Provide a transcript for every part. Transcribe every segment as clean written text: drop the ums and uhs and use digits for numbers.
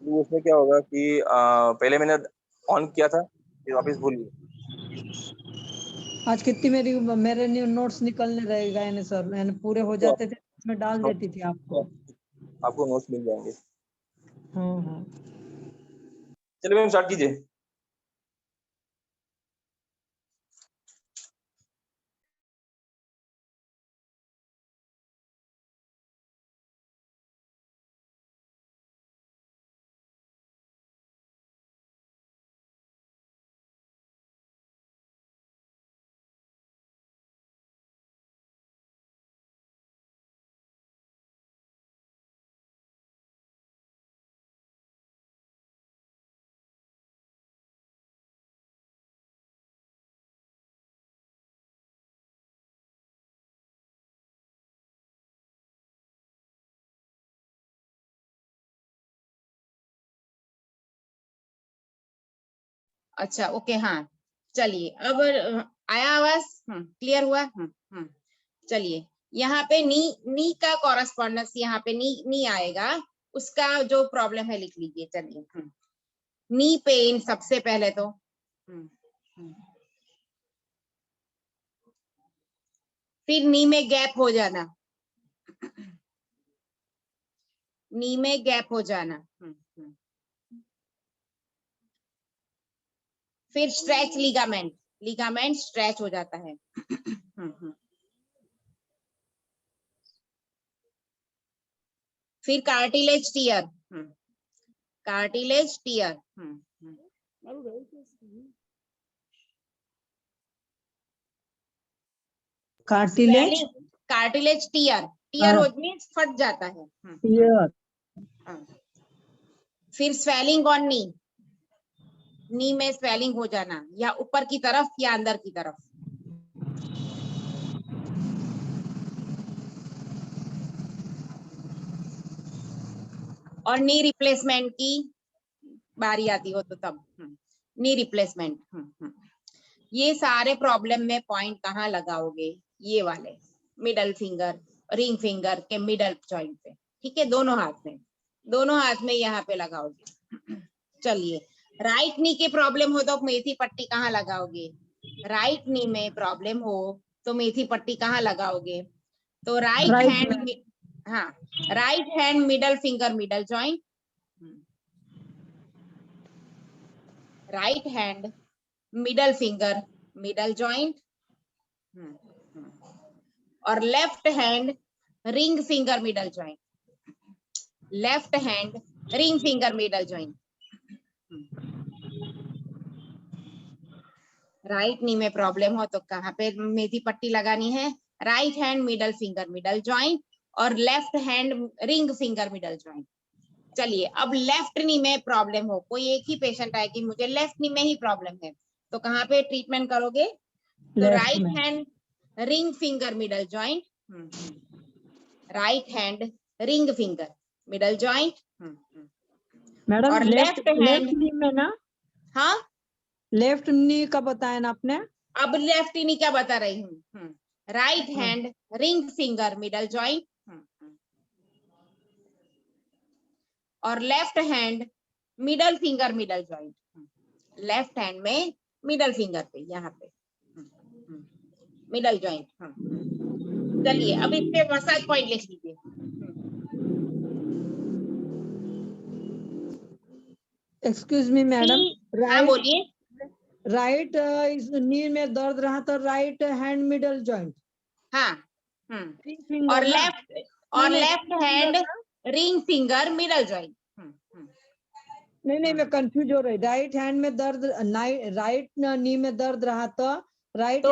तो उसमें क्या होगा कि पहले मैंने ऑन किया था, फिर वापस भूल गया। आज कितनी मेरे नोट्स निकलने रह गए ना सर, मैंने पूरे हो जाते थे मैं डाल देती थी आपको। आपको नोट्स मिल जाएंगे। हाँ। चलिए मैम स्टार्ट कीजिए। अच्छा ओके हाँ चलिए अब आया आवाज, क्लियर हुआ। चलिए यहाँ पे नी का कॉरेस्पॉन्डेंस, यहाँ पे नी आएगा, उसका जो प्रॉब्लम है लिख लीजिए। चलिए नी पेन सबसे पहले तो फिर नी में गैप हो जाना, नी में गैप हो जाना, फिर स्ट्रेच लिगामेंट, लिगामेंट स्ट्रेच हो जाता है। फिर cartilage tear, cartilage tear, cartilage tear, tear हो मीन्स फट जाता है। फिर स्वेलिंग ऑन नी में स्वेलिंग हो जाना, या ऊपर की तरफ या अंदर की तरफ। और नी रिप्लेसमेंट की बारी आती हो तो तब नी रिप्लेसमेंट। ये सारे प्रॉब्लम में पॉइंट कहाँ लगाओगे? ये वाले मिडल फिंगर, रिंग फिंगर के मिडल जॉइंट पे, ठीक है, दोनों हाथ में यहाँ पे लगाओगे। चलिए राइट नी के प्रॉब्लम हो तो मेथी पट्टी कहाँ लगाओगे? राइट नी में प्रॉब्लम हो तो मेथी पट्टी कहाँ लगाओगे? तो राइट हैंड, हाँ right hand middle finger middle joint, right hand middle finger middle joint, और left hand ring finger middle joint, left hand ring finger middle joint. Right knee में प्रॉब्लम हो तो कहाँ पे मेथी पट्टी लगानी है? Right hand middle finger middle joint और left hand ring finger middle joint. चलिए अब लेफ्ट नी में प्रॉब्लम हो, कोई एक ही पेशेंट आए कि मुझे लेफ्ट नी में ही प्रॉब्लम है, तो कहाँ पे ट्रीटमेंट करोगे? तो right hand ring finger middle joint, right hand ring finger middle joint, madam और लेफ्ट हैंड नी में ना, हाँ लेफ्ट नी का बताया ना आपने, अब लेफ्ट नी क्या बता रही हूँ? Right hand ring finger middle joint और left hand middle finger middle joint. Left hand में मिडल फिंगर पे, यहाँ पे मिडल जॉइंट। चलिए अब इस पे मसाज पॉइंट लिख लीजिए। एक्सक्यूज मी मैडम, हाँ बोलिए। राइट नी में दर्द रहा तो राइट हैंड मिडल जॉइंट, हाँ और left hand ring finger middle joint. नहीं मैं कंफ्यूज हो रही। राइट हैंड में दर्द, राइट नी में दर्द रहा तो right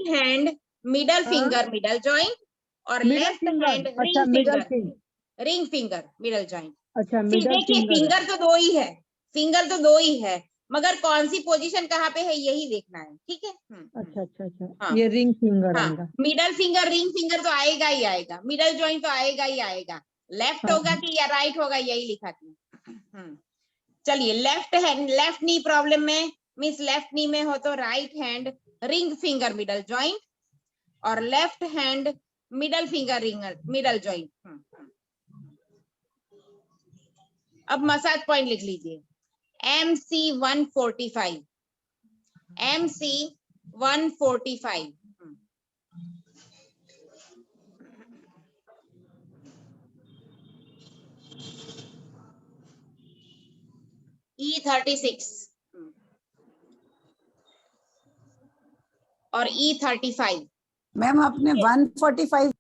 hand middle finger middle joint और left hand ring finger middle joint. अच्छा देखिए फिंगर तो दो ही है, फिंगर तो दो ही है, मगर कौन सी पोजीशन कहाँ पे है यही देखना है, ठीक है। अच्छा हाँ, ये रिंग फिंगर हाँ, मिडल फिंगर रिंग फिंगर तो आएगा ही आएगा, मिडल जॉइंट तो आएगा ही आएगा। लेफ्ट होगा कि या राइट होगा यही लिखा थी। चलिए left hand, left knee problem में मीन्स लेफ्ट नी में हो तो right hand ring finger middle joint और left hand middle finger ring middle joint. अब मसाज पॉइंट लिख लीजिए, MC 145, MC 145, E36 और E35। मैम आपने 145,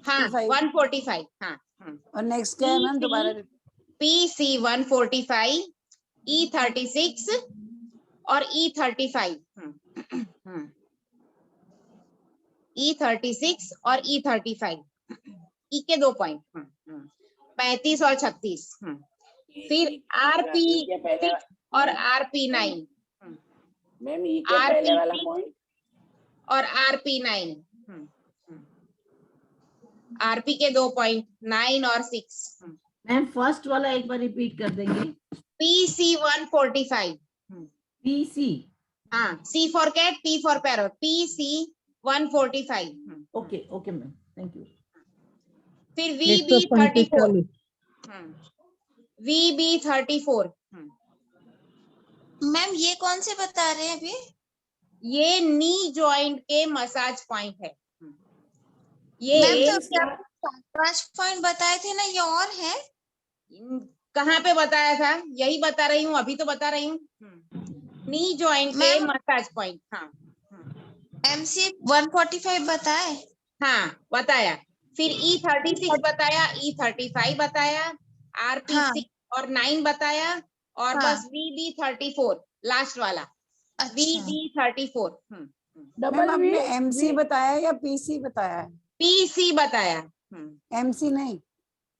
हाँ 145, हाँ और नेक्स्ट क्या है मैम दोबारा? PC 145, E36 और E35, E36 और E35, E के 2 पॉइंट, 35 और 36, फिर RP6 और RP9, मैम ई के पहले वाला पॉइंट और RP9, RP के 2 पॉइंट 9 और 6। मैम फर्स्ट वाला एक बार रिपीट कर देंगे। PC 145, PC, हाँ, C for cat, P for parrot, PC 145। Okay okay ma'am, thank you. फिर VB34, VB34, मैम ये कौन से बता रहे हैं अभी? ये नी जॉइंट के मसाज पॉइंट है। ये मैम तो क्या 5 पॉइंट बताए थे ना, ये और है? कहाँ पे बताया था? यही बता रही हूँ, अभी तो बता रही हूँ, नी जॉइंट के मसाज पॉइंट। हाँ MC 145 बताए? हाँ बताया, फिर E36 बताया, E35 बताया, RP6 और 9 बताया, और बस VB34 लास्ट वाला, VB34। मैम आपने MC बताया या PC बताया है? PC बताया, MC नहीं।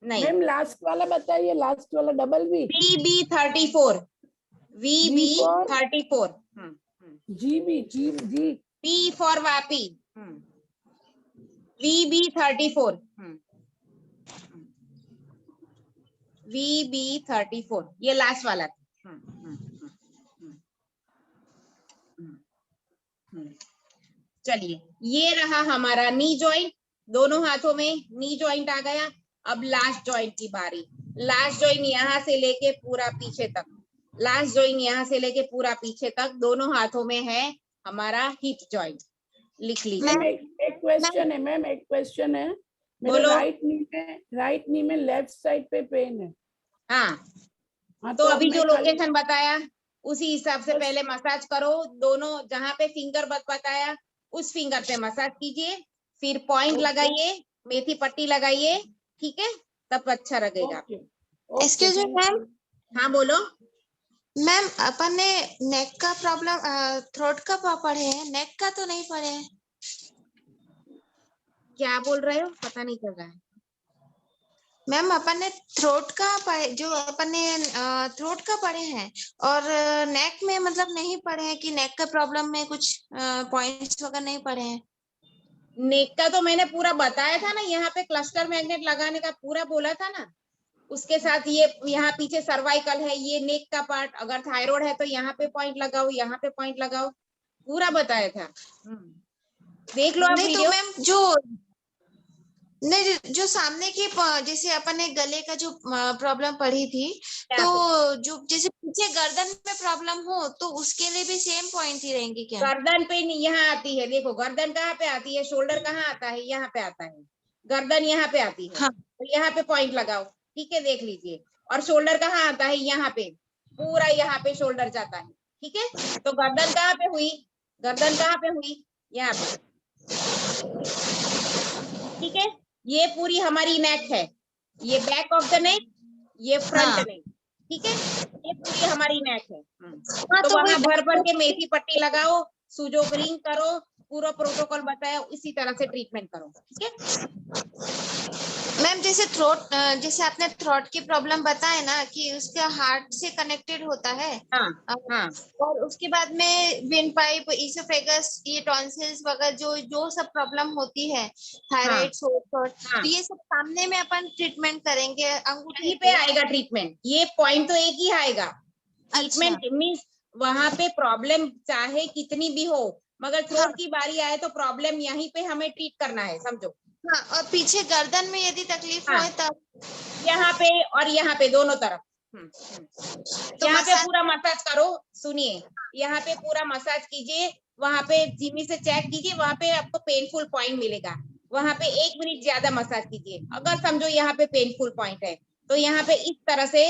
मैम लास्ट वाला बताइए, लास्ट वाला डबल बी। VB34, VB34, जी P for Vapi, VB34, VB34 ये लास्ट वाला था। चलिए, ये रहा हमारा नी जॉइंट, दोनों हाथों में नी जॉइंट आ गया। अब लास्ट जॉइंट की बारी। लास्ट जॉइंट यहाँ से लेके पूरा पीछे तक, लास्ट जॉइंट यहाँ से लेके पूरा पीछे तक दोनों हाथों में है हमारा हिप जॉइंट। लिख लीजिए। एक क्वेश्चन है मैम, एक क्वेश्चन है। मेरे बोलो। राइट नी में लेफ्ट साइड पे पेन है। हाँ, तो अभी जो लोकेशन बताया उसी हिसाब से पहले मसाज करो। दोनों जहां पे फिंगर बताया उस फिंगर पे मसाज कीजिए, फिर पॉइंट लगाइए, मेथी पट्टी लगाइए, ठीक है, तब अच्छा लगेगा। Excuse me ma'am. हाँ बोलो। मैम अपन ने नेक का प्रॉब्लम, थ्रोट का पढ़े हैं, नेक का तो नहीं पढ़े हैं। क्या बोल रहे हो? पता नहीं चल रहा है। मैम अपन ने थ्रोट का पढ़े, जो अपन ने थ्रोट का पढ़े हैं, और नेक में मतलब नहीं पढ़े हैं कि नेक का प्रॉब्लम में कुछ पॉइंट्स वगैरह नहीं पढ़े हैं। नेक का तो मैंने पूरा बताया था ना, यहाँ पे क्लस्टर मैग्नेट लगाने का पूरा बोला था ना। उसके साथ ये यहाँ पीछे सर्वाइकल है, ये नेक का पार्ट। अगर थायराइड है तो यहाँ पे पॉइंट लगाओ, यहाँ पे पॉइंट लगाओ, पूरा बताया था। देख लो आप नहीं वीडियो। तो मैम जो सामने की जैसे अपन ने गले का जो प्रॉब्लम पढ़ी थी, तो जो जैसे पीछे गर्दन में प्रॉब्लम हो तो उसके लिए भी सेम पॉइंट ही रहेंगे क्या? गर्दन पे यहाँ आती है, देखो गर्दन कहाँ पे आती है, शोल्डर कहाँ आता है, यहाँ पे आता है। गर्दन यहाँ पे आती है, तो यहाँ पे पॉइंट लगाओ, ठीक है, देख लीजिए। और शोल्डर कहाँ आता है, यहाँ पे, पूरा यहाँ पे शोल्डर जाता है, ठीक है। तो गर्दन कहाँ पे हुई, गर्दन कहाँ पे हुई, यहाँ पे, ठीक है। ये पूरी हमारी नेक है, ये बैक ऑफ द नेक, ये फ्रंट नेक, ठीक है। ये पूरी हमारी नेक है। तो वहां भर के मेथी पट्टी लगाओ, सुजोग रिंग करो, पूरा प्रोटोकॉल बताया, इसी तरह से ट्रीटमेंट करो, ठीक है। मैम जैसे थ्रोट, जैसे आपने थ्रोट की प्रॉब्लम बताए ना कि उसका हार्ट से कनेक्टेड होता है। हाँ। और उसके बाद में विंड पाइप, इसोफेगस, ये टॉन्सिल्स वगैरह जो सब प्रॉब्लम होती है, थायराइड, तो ये सब सामने में अपन ट्रीटमेंट करेंगे, अंगूठी पे आएगा ट्रीटमेंट। ये पॉइंट तो एक ही आएगा। ट्रीटमेंट मींस वहां पे प्रॉब्लम चाहे कितनी भी हो, मगर थ्रोट की बारी आए तो प्रॉब्लम यहीं पे हमें ट्रीट करना है, समझो। हाँ, और पीछे गर्दन में यदि तकलीफ हो तब यहाँ पे और यहाँ पे दोनों तरफ। तो यहाँ पे मसाज पूरा मसाज करो, सुनिए, यहाँ पे पूरा मसाज कीजिए, वहां पे जिमी से चेक कीजिए, वहां पे आपको पेनफुल पॉइंट मिलेगा, वहां पे 1 मिनट ज्यादा मसाज कीजिए। अगर समझो यहाँ पे पेनफुल पॉइंट है तो यहाँ पे इस तरह से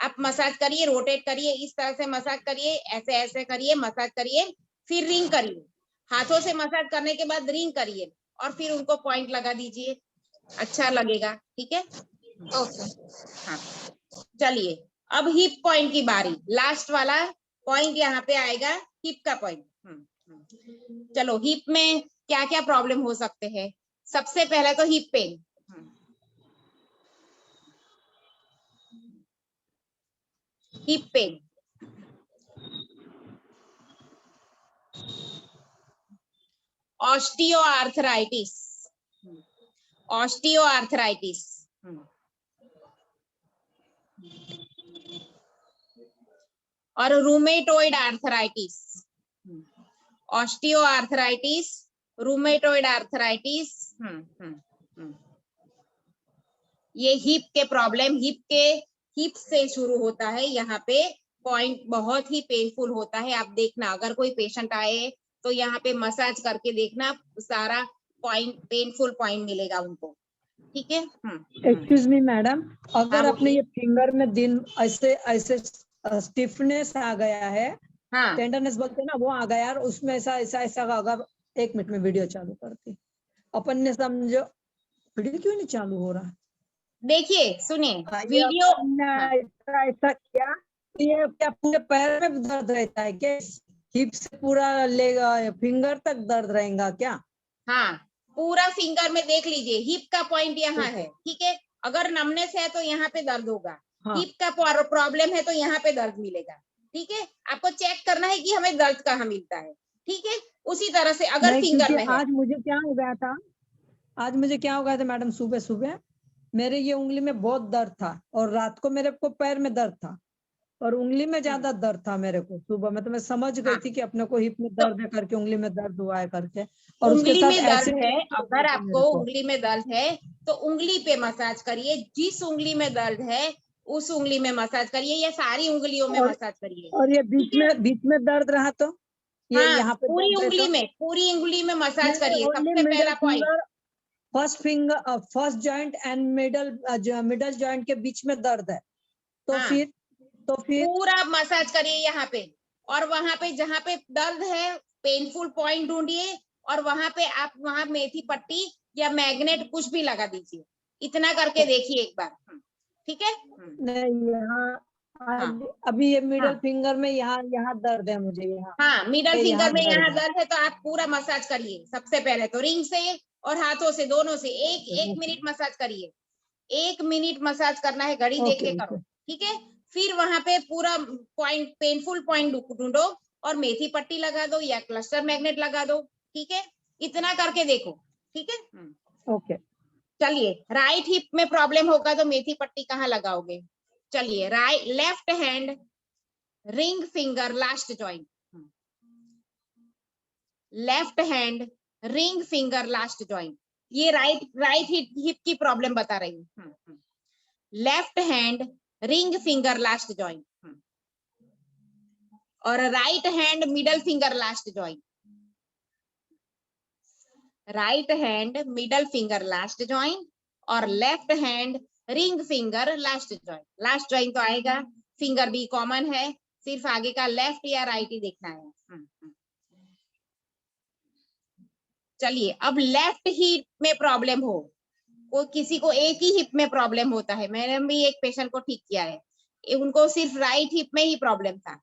आप मसाज करिए, रोटेट करिए, इस तरह से मसाज करिए, ऐसे ऐसे करिए, मसाज करिए, फिर रिंग करिए, हाथों से मसाज करने के बाद रिंग करिए और फिर उनको पॉइंट लगा दीजिए, अच्छा लगेगा। ठीक है, ओके। हाँ। चलिए अब हिप पॉइंट की बारी, लास्ट वाला पॉइंट यहाँ पे आएगा, हिप का पॉइंट। चलो हिप में क्या क्या प्रॉब्लम हो सकते हैं। सबसे पहले तो hip pain, hip pain, osteoarthritis, osteoarthritis, और rheumatoid arthritis, osteoarthritis, rheumatoid arthritis. ये हिप के प्रॉब्लम, हिप से शुरू होता है। यहाँ पे पॉइंट बहुत ही पेनफुल होता है। आप देखना, अगर कोई पेशेंट आए तो यहाँ पे मसाज करके देखना, सारा पॉइंट पेनफुल पॉइंट मिलेगा उनको। ठीक है। एक्सक्यूज मी मैडम, अगर हाँ, अपने ये फिंगर में दिन ऐसे ऐसे स्टिफनेस आ गया है, हाँ टेंडरनेस बोलते हैं ना, वो आ गया और उसमें ऐसा ऐसा ऐसा अगर 1 मिनट में वीडियो चालू करती, अपन ने समझो, वीडियो क्यों नहीं चालू हो रहा? देखिए सुनिए, हाँ, ये वीडियो, अपन ने ऐसा ऐसा किया, ये क्या पूरे पैर में दर्द रहता है क्या? हिप से पूरा लेगा फिंगर तक दर्द रहेगा क्या? हाँ पूरा फिंगर में देख लीजिए, हिप का पॉइंट यहाँ है। ठीक है, अगर नमनेस है तो यहाँ पे दर्द होगा, हाँ। हिप का प्रॉब्लम है तो यहाँ पे दर्द मिलेगा। ठीक है, आपको चेक करना है कि हमें दर्द कहाँ मिलता है। ठीक है, उसी तरह से अगर नहीं, फिंगर क्योंकि में है, आज मुझे क्या हो गया था, आज मुझे क्या हो गया था मैडम, सुबह सुबह मेरे ये उंगली में बहुत दर्द था और रात को मेरे को पैर में दर्द था और उंगली में ज्यादा दर्द था मेरे को सुबह में। तो मैं समझ गई हाँ। थी कि अपने को हिप में तो दर्द है करके, उंगली में दर्द हुआ है करके, और उसके उंगली साथ में दर्द एसिड है, हो अगर गया था आपको मेरे को। उंगली में दर्द है तो उंगली पे मसाज करिए, जिस उंगली में दर्द है उस उंगली में मसाज करिए या सारी उंगलियों में मसाज करिए। और ये ठीक है, बीच में दर्द रहा तो ये हाँ यहाँ पे पूरी दर्द है उंगली तो में, पूरी उंगली में मसाज नहीं, करिए, ओनली सबसे मिडल पहला point. Finger, first joint and middle joint के बीच में दर्द है तो हाँ फिर पूरा मसाज करिए यहाँ पे, और वहां पे जहाँ पे दर्द है पेनफुल पॉइंट ढूंढिए और वहां पे आप वहां मेथी पट्टी या मैग्नेट कुछ भी लगा दीजिए। इतना करके देखिए एक बार। ठीक है। नहीं, यहाँ हाँ अभी ये मिडल हाँ फिंगर में यहाँ दर्द है मुझे, यहाँ हाँ, मिडल ये फिंगर में यहाँ है। दर्द है तो आप पूरा मसाज करिए। सबसे पहले तो रिंग से और हाथों से, दोनों से एक मिनट मसाज करिए। 1 मिनट मसाज करना है, घड़ी देख के करो। ठीक है, फिर वहां पे पूरा पॉइंट, पेनफुल पॉइंट ढूंढो और मेथी पट्टी लगा दो या क्लस्टर मैग्नेट लगा दो। ठीक है, इतना करके देखो। ठीक है। ओके। चलिए, राइट हिप में प्रॉब्लम होगा तो मेथी पट्टी कहाँ लगाओगे? चलिए, right, left hand ring finger last joint, left hand ring finger last joint, ये राइट हिप की प्रॉब्लम बता रही हूँ। Left hand ring finger last joint और right hand middle finger last joint, right hand middle finger last joint और left hand ring finger last joint. Last joint तो आएगा, finger भी कॉमन है, सिर्फ आगे का लेफ्ट या राइट ही देखना है। चलिए, अब लेफ्ट हिप में प्रॉब्लम हो, कोई किसी को एक ही हिप में प्रॉब्लम होता है, मैंने भी एक पेशेंट को ठीक किया है, उनको सिर्फ राइट हिप में ही प्रॉब्लम था।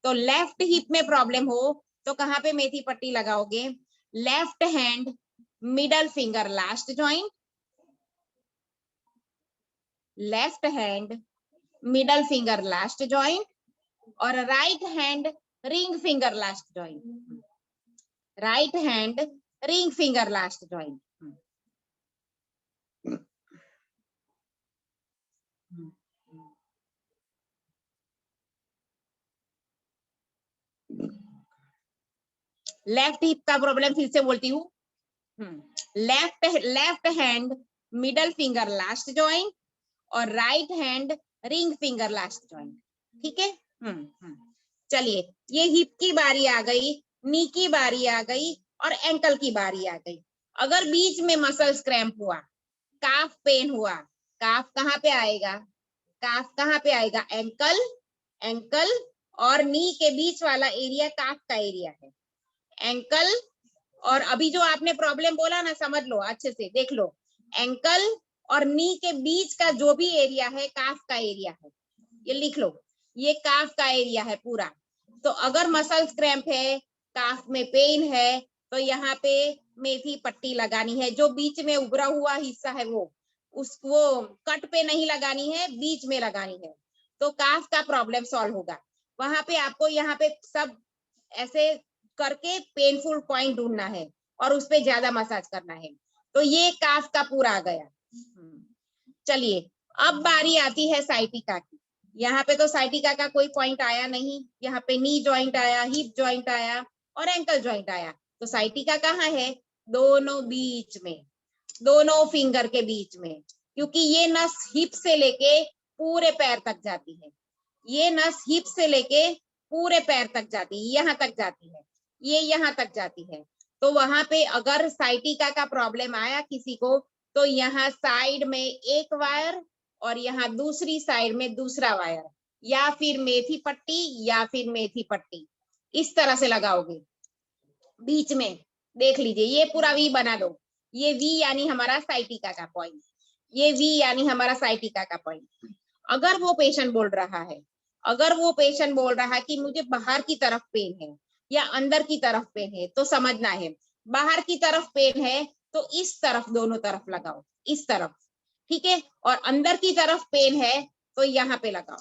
तो लेफ्ट हिप में प्रॉब्लम हो तो कहाँ पे मेथी पट्टी लगाओगे? Left hand middle finger last joint, left hand middle finger last joint और right hand ring finger last joint, right hand ring finger last joint. Left hip का प्रॉब्लम फिर से बोलती हूँ, left hand middle finger last joint और right hand ring finger last joint, ठीक है। चलिए, ये हिप की बारी आ गई, नी की बारी आ गई और एंकल की बारी आ गई। अगर बीच में मसल्स क्रैम्प हुआ, काफ पेन हुआ, काफ कहाँ पे आएगा, काफ कहाँ पे आएगा, एंकल, एंकल और नी के बीच वाला एरिया काफ का एरिया है, एंकल। और अभी जो आपने प्रॉब्लम बोला ना, समझ लो अच्छे से, देख लो, एंकल और नी के बीच का जो भी एरिया है काफ का एरिया है, ये लिख लो, ये काफ का एरिया है पूरा। तो अगर मसल्स क्रैम्प है, काफ में पेन है, तो यहाँ पे मेथी पट्टी लगानी है। जो बीच में उभरा हुआ हिस्सा है वो कट पे नहीं लगानी है, बीच में लगानी है, तो काफ का प्रॉब्लम सॉल्व होगा। वहां पे आपको यहाँ पे सब ऐसे करके पेनफुल पॉइंट ढूंढना है और उस पे ज्यादा मसाज करना है। तो ये काफ का पूरा आ गया। चलिए, अब बारी आती है साइटिका की। यहाँ पे तो साइटिका का कोई पॉइंट आया नहीं, यहाँ पे नी जॉइंट आया, हिप जॉइंट आया और एंकल जॉइंट आया। तो साइटिका कहाँ है, दोनों बीच में, दोनों फिंगर के बीच में, क्योंकि ये नस हिप से लेके पूरे पैर तक जाती है, ये नस हिप से लेके पूरे पैर तक जाती है, यहाँ तक जाती है, ये यहाँ तक जाती है। तो वहां पे अगर साइटिका का प्रॉब्लम आया किसी को, तो यहाँ साइड में एक वायर और यहाँ दूसरी साइड में दूसरा वायर, या फिर मेथी पट्टी या फिर मेथी पट्टी, इस तरह से लगाओगे बीच में। देख लीजिए, ये पूरा वी बना दो, ये वी यानी हमारा साइटिका का पॉइंट, ये वी यानी हमारा साइटिका का पॉइंट। अगर वो पेशेंट बोल रहा है, अगर वो पेशेंट बोल रहा है कि मुझे बाहर की तरफ पेन है या अंदर की तरफ पेन है, तो समझना है, बाहर की तरफ पेन है तो इस तरफ दोनों तरफ लगाओ, इस तरफ, ठीक है। और अंदर की तरफ पेन है तो यहाँ पे लगाओ,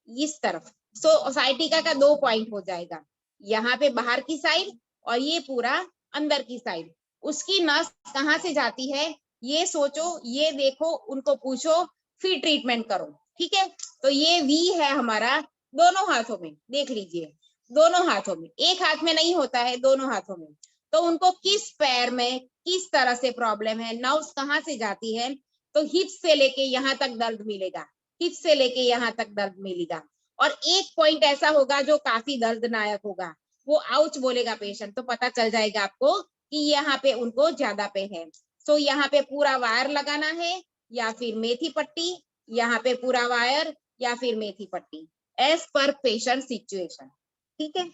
इस तरफ। सो साइटिका का 2 पॉइंट हो जाएगा, यहाँ पे बाहर की साइड और ये पूरा अंदर की साइड। उसकी नस कहाँ से जाती है ये सोचो, ये देखो, उनको पूछो, फिर ट्रीटमेंट करो, ठीक है। तो ये वी है हमारा, दोनों हाथों में, देख लीजिए, दोनों हाथों में, एक हाथ में नहीं होता है, दोनों हाथों में। तो उनको किस पैर में किस तरह से प्रॉब्लम है, नर्व्स कहाँ से जाती है, तो हिप से लेके यहाँ तक दर्द मिलेगा, हिप से लेके यहाँ तक दर्द मिलेगा। और एक पॉइंट ऐसा होगा जो काफी दर्दनायक होगा, वो आउच बोलेगा पेशेंट, तो पता चल जाएगा आपको कि यहाँ पे उनको ज्यादा पेन है। सो यहाँ पे पूरा वायर लगाना है या फिर मेथी पट्टी, यहाँ पे पूरा वायर या फिर मेथी पट्टी, एज पर पेशेंट सिचुएशन, ठीक है।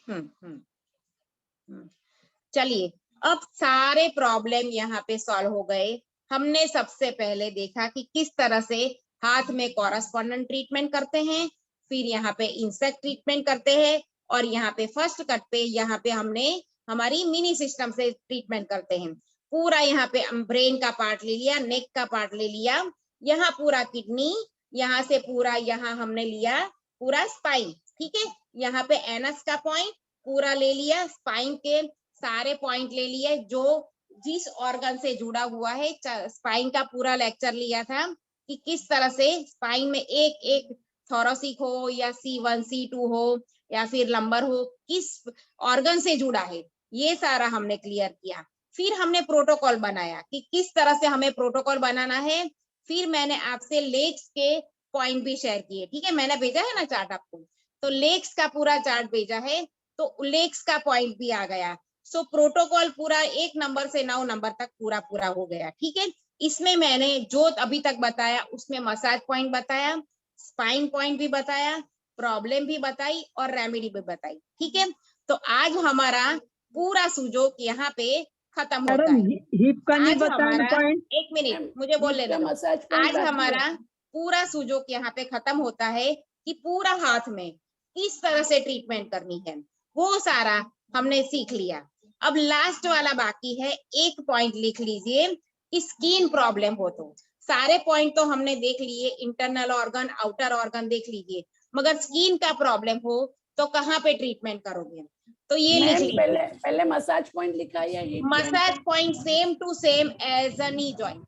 चलिए, अब सारे प्रॉब्लम यहाँ पे सॉल्व हो गए। हमने सबसे पहले देखा कि किस तरह से हाथ में कॉरेस्पॉन्डेंट ट्रीटमेंट करते हैं, फिर यहाँ पे इंसेक्ट ट्रीटमेंट करते हैं, और यहाँ पे फर्स्ट कट पे यहाँ पे हमने हमारी मिनी सिस्टम से ट्रीटमेंट करते हैं। पूरा यहाँ पे ब्रेन का पार्ट ले लिया, नेक का पार्ट ले लिया, यहाँ पूरा किडनी, यहाँ से पूरा यहाँ हमने लिया पूरा स्पाइन, ठीक है। यहाँ पे एनस का पॉइंट पूरा ले लिया, स्पाइन के सारे पॉइंट ले लिए जो जिस ऑर्गन से जुड़ा हुआ है। स्पाइन का पूरा लेक्चर लिया था कि किस तरह से स्पाइन में एक एक थोरेसिक हो या C1 C2 हो या फिर लंबर हो, किस ऑर्गन से जुड़ा है, ये सारा हमने क्लियर किया। फिर हमने प्रोटोकॉल बनाया कि किस तरह से हमें प्रोटोकॉल बनाना है। फिर मैंने आपसे लेग्स के पॉइंट भी शेयर किए, ठीक है, मैंने भेजा है ना चार्ट आपको, तो लेग्स का पूरा चार्ट भेजा है, तो लेग्स का पॉइंट भी आ गया। सो प्रोटोकॉल पूरा 1 नंबर से 9 नंबर तक पूरा पूरा हो गया, ठीक है। इसमें मैंने जो अभी तक बताया उसमें मसाज पॉइंट बताया, स्पाइन पॉइंट भी बताया, प्रॉब्लम भी बताई और रेमेडी भी बताई, ठीक है। तो आज हमारा पूरा सुजोक यहाँ पे खत्म होता मैडम है। हिप का नहीं आज बताया हमारा पॉइंट, 1 मिनट मुझे बोल लेने दो। मसाज आज हमारा पूरा सुजोक यहाँ पे खत्म होता है कि पूरा हाथ में किस तरह से ट्रीटमेंट करनी है, वो सारा हमने सीख लिया। अब लास्ट वाला बाकी है, एक पॉइंट लिख लीजिए कि स्किन प्रॉब्लम हो तो। सारे पॉइंट तो हमने देख लिए, इंटरनल ऑर्गन आउटर ऑर्गन देख लीजिए, मगर स्किन का प्रॉब्लम हो तो कहाँ पे ट्रीटमेंट करोगे, तो ये लिख लीजिए। पहले मसाज पॉइंट लिखा है या massage point same to same as a knee joint,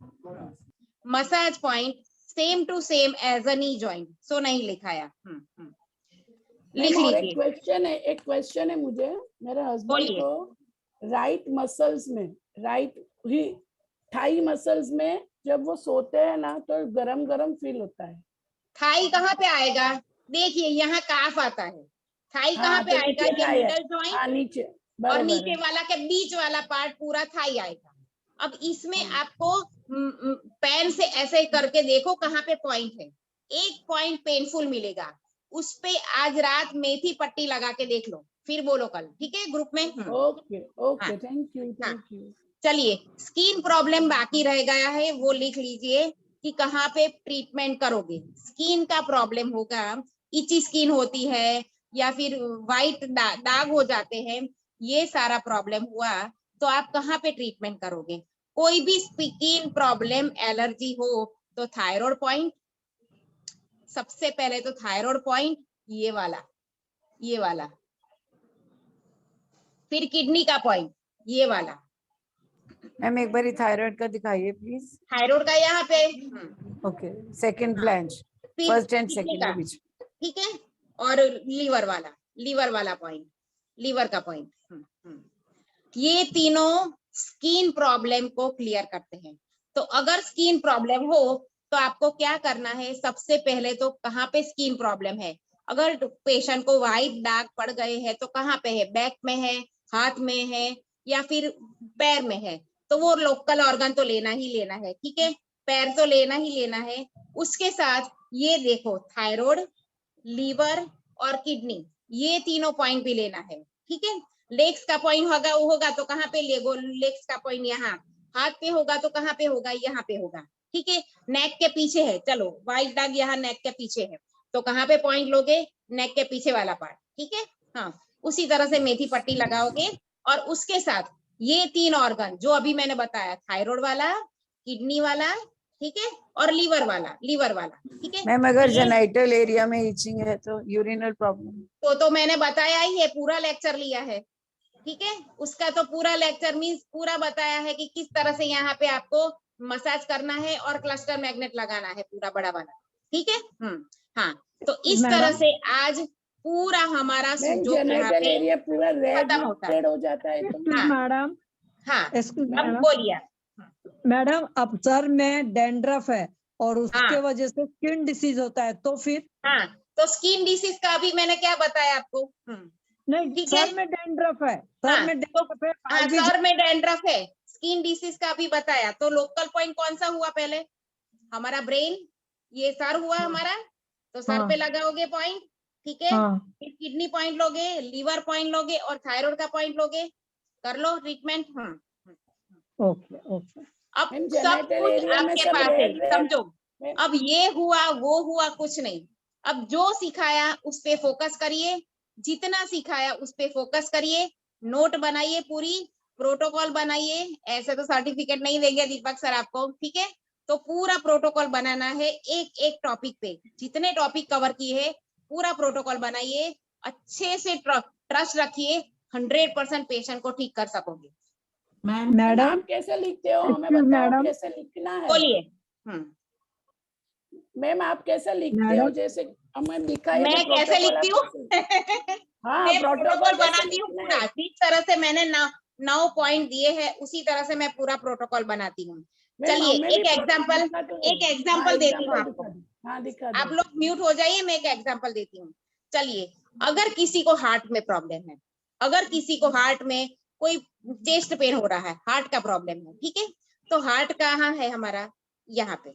massage point same to same as a knee joint, सो नहीं लिखाया। लिख लीजिए। एक क्वेश्चन है मुझे, मेरे हस्बैंड बोलिए। को राइट मसल्स में, राइट ही थाई मसल्स में जब वो सोते हैं ना तो गरम गरम फील होता है, थाई कहाँ पे आएगा? देखिए यहाँ काफ आता है, थाई कहाँ हाँ पे तो आएगा? नीचे ये थाई है। मिडल जॉइंट हाँ नीचे और बराबर नीचे है। वाला के बीच वाला पार्ट पूरा थाई आएगा। अब इसमें हाँ। आपको पेन से ऐसे करके देखो कहाँ पे पॉइंट है। एक पॉइंट पेनफुल मिलेगा, उस पे आज रात मेथी पट्टी लगा के देख लो, फिर बोलो कल, ठीक है ग्रुप में। ओके हाँ ओके, थैंक यू हाँ। Thank you. चलिए स्किन प्रॉब्लम बाकी रह गया है, वो लिख लीजिए कि कहाँ पे ट्रीटमेंट करोगे। स्किन का प्रॉब्लम होगा, इची स्किन होती है या फिर वाइट दाग हो जाते हैं, ये सारा प्रॉब्लम हुआ तो आप कहाँ पे ट्रीटमेंट करोगे? कोई भी स्किन प्रॉब्लम, एलर्जी हो तो थायराइड पॉइंट, सबसे पहले तो थायराइड पॉइंट ये वाला, ये वाला, फिर किडनी का पॉइंट ये वाला। मैम एक बार थायराइड का दिखाइए प्लीज। थायराइड का यहाँ पे, ओके, सेकंड हाँ। फ्लैंज, फिर फर्स्ट एंड किडनी सेकंड का, के बीच। ठीक है, और लीवर वाला पॉइंट, लीवर का पॉइंट। ये तीनों स्किन प्रॉब्लम को क्लियर करते हैं। तो अगर स्किन प्रॉब्लम हो तो आपको क्या करना है? सबसे पहले तो कहाँ पे स्किन प्रॉब्लम है? अगर पेशेंट को व्हाइट दाग पड़ गए हैं तो कहाँ पे है? बैक में है, हाथ में है या फिर पैर में है, तो वो लोकल ऑर्गन तो लेना ही लेना है, ठीक है, पैर तो लेना ही लेना है। उसके साथ ये देखो थायराइड, लीवर और किडनी, ये तीनों पॉइंट भी लेना है, ठीक है। लेग्स का पॉइंट होगा तो कहाँ पे लेगो? लेग्स का पॉइंट यहाँ, हाथ पे होगा तो कहाँ पे होगा? यहाँ पे होगा, ठीक है। नेक के पीछे है, चलो व्हाइट दाग यहाँ नेक के पीछे है तो कहाँ पे पॉइंट लोगे? नेक के पीछे वाला पार्ट, ठीक है। हाँ, उसी तरह से मेथी पट्टी लगाओगे और उसके साथ ये तीन ऑर्गन जो अभी मैंने बताया, थायराइड वाला, किडनी वाला, ठीक है, और लीवर वाला, ठीक है। मैम अगर ये जेनाइटल एरिया में इचिंग है तो यूरिनल प्रॉब्लम। तो मैंने बताया ही है, पूरा लेक्चर लिया है, ठीक है। उसका तो पूरा लेक्चर मीन्स पूरा बताया है कि किस तरह से यहाँ पे आपको मसाज करना है और क्लस्टर मैग्नेट लगाना है, पूरा बड़ा वाला, ठीक है। हाँ, तो इस तरह मैडम से आज पूरा हमारा मैम जो यहाँ जेनाइटल पे एरिया पूरा रेड खत्म होता है। रेड हो जाता है तो हाँ मैडम, हाँ, एक्सक्यूज अब मैडम, बोलिए। मैडम अब सर में डेंड्रफ है और उसके हाँ वजह से स्किन डिसीज होता है तो फिर? हाँ, तो स्किन डिसीज का अभी मैंने क्या बताया आपको? नहीं, ठीक है। सर में डेंड्रफ है, सर हाँ में तो डेंड्रफ है, हाँ, बाल भी सर में डैंड्रफ है, स्किन डिसीज का भी बताया। तो लोकल पॉइंट कौन सा हुआ? पहले हमारा ब्रेन, ये सर हुआ हाँ, हमारा, तो सर पे लगाओगे पॉइंट, ठीक है। हाँ, फिर किडनी पॉइंट लोगे, लीवर पॉइंट लोगे और थायराइड का पॉइंट लोगे, कर लो ट्रीटमेंट। Okay okay. अब मैम सब जेनाइटल कुछ एरिया में आपके सब पास है, रेड रेड। समझो। अब ये हुआ वो हुआ कुछ नहीं, अब जो सिखाया उस पे फोकस करिए, जितना सिखाया उस पे फोकस करिए, नोट बनाइए, पूरी प्रोटोकॉल बनाइए। ऐसे तो सर्टिफिकेट नहीं देंगे दीपक सर आपको, ठीक है। तो पूरा प्रोटोकॉल बनाना है, एक एक टॉपिक पे जितने टॉपिक कवर किए हैं पूरा प्रोटोकॉल बनाइए, अच्छे से ट्रस्ट रखिए, 100% पेशेंट को ठीक कर सकोगे। मैम मैडम, आप कैसे लिखते हो हमें एक्सक्यूज बताओ मैडम, कैसे लिखना है। बोलिए। मैम आप कैसे लिखते हो? मैडम, जैसे हमें दिखाइए मैं तो कैसे प्रोटोकॉल लिखती आप हूँ? कैसे। हाँ मैं प्रोटोकॉल प्रोटोकॉल कैसे बनाती हूँ लिखना पूरा, है। जिस तरह से मैंने 9 पॉइंट दिए हैं उसी तरह से मैं पूरा प्रोटोकॉल बनाती हूँ। मैम चलिए हमें भी एक प्रोटोकॉल एग्जांपल, दिखा दो। एक हाँ एग्जांपल देती हूँ एग्जाम्पल आपको। दिखा दो। हाँ दिखा आप दो। लोग म्यूट हो जाइए, मैं एक एग्जांपल देती हूँ। चलिए, अगर किसी को हार्ट में प्रॉब्लम है, अगर किसी को हार्ट में कोई चेस्ट पेन हो रहा है, हार्ट का प्रॉब्लम है, ठीक है। तो हार्ट कहाँ है हमारा? यहाँ पे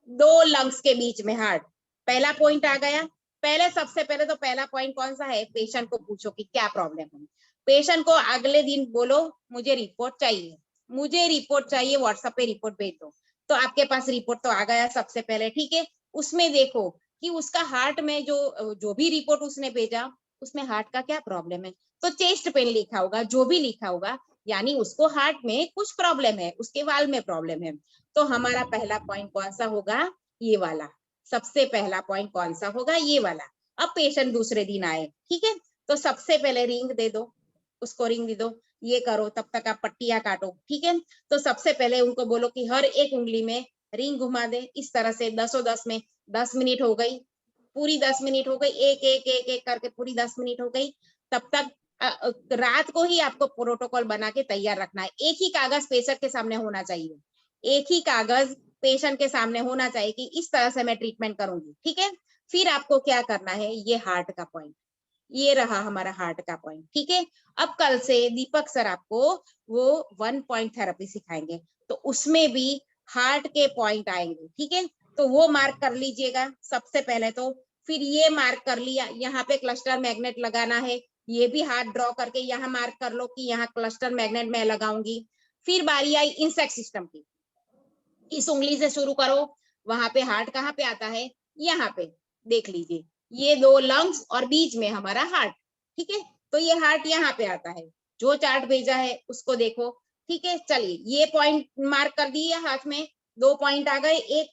2 लंग्स के बीच में हार्ट, पहला पॉइंट आ गया। पहले सबसे पहले तो पहला पॉइंट कौन सा है? पेशेंट को पूछो कि क्या प्रॉब्लम है। पेशेंट को अगले दिन बोलो मुझे रिपोर्ट चाहिए, मुझे रिपोर्ट चाहिए, व्हाट्सएप पे रिपोर्ट भेज दो। तो आपके पास रिपोर्ट तो आ गया सबसे पहले, ठीक है। उसमें देखो कि उसका हार्ट में जो भी रिपोर्ट उसने भेजा उसमें हार्ट का क्या प्रॉब्लम है। तो चेस्ट पेन लिखा होगा, जो भी लिखा होगा, यानी उसको हार्ट में कुछ प्रॉब्लम है, उसके वाल में प्रॉब्लम है। तो हमारा पहला पॉइंट कौन सा होगा? ये वाला। सबसे पहला पॉइंट कौन सा होगा? ये वाला। अब पेशेंट दूसरे दिन आए, ठीक है, तो सबसे पहले रिंग दे दो, उसको रिंग दे दो, ये करो, तब तक आप पट्टियां काटो, ठीक है। तो सबसे पहले उनको बोलो कि हर एक उंगली में रिंग घुमा दे, इस तरह से 10 में 10 मिनट हो गई, पूरी 10 मिनट हो गई, एक एक एक एक करके पूरी 10 मिनट हो गई। तब तक रात को ही आपको प्रोटोकॉल बना के तैयार रखना है। एक ही कागज पेशेंट के सामने होना चाहिए, एक ही कागज पेशेंट के सामने होना चाहिए कि इस तरह से मैं ट्रीटमेंट करूंगी। ठीक है, फिर आपको क्या करना है, ये हार्ट का पॉइंट, ये रहा हमारा हार्ट का पॉइंट। ठीक है, अब कल से दीपक सर आपको वो 1 पॉइंट थेरेपी सिखाएंगे, तो उसमें भी हार्ट के पॉइंट आएंगे। ठीक है, तो वो मार्क कर लीजिएगा सबसे पहले तो। फिर ये मार्क कर लिया, यहाँ पे क्लस्टर मैग्नेट लगाना है, ये भी हाथ ड्रॉ करके यहाँ मार्क कर लो कि यहाँ क्लस्टर मैग्नेट मैं लगाऊंगी। फिर बारी आई इंसेक्ट सिस्टम की, इस उंगली से शुरू करो, वहां पे हार्ट कहाँ पे आता है, यहाँ पे देख लीजिए, ये 2 लंग्स और बीच में हमारा हार्ट। ठीक है, तो ये हार्ट यहाँ पे आता है, जो चार्ट भेजा है उसको देखो। ठीक है, चलिए ये पॉइंट मार्क कर दिए हाथ में, 2 पॉइंट आ गए, 1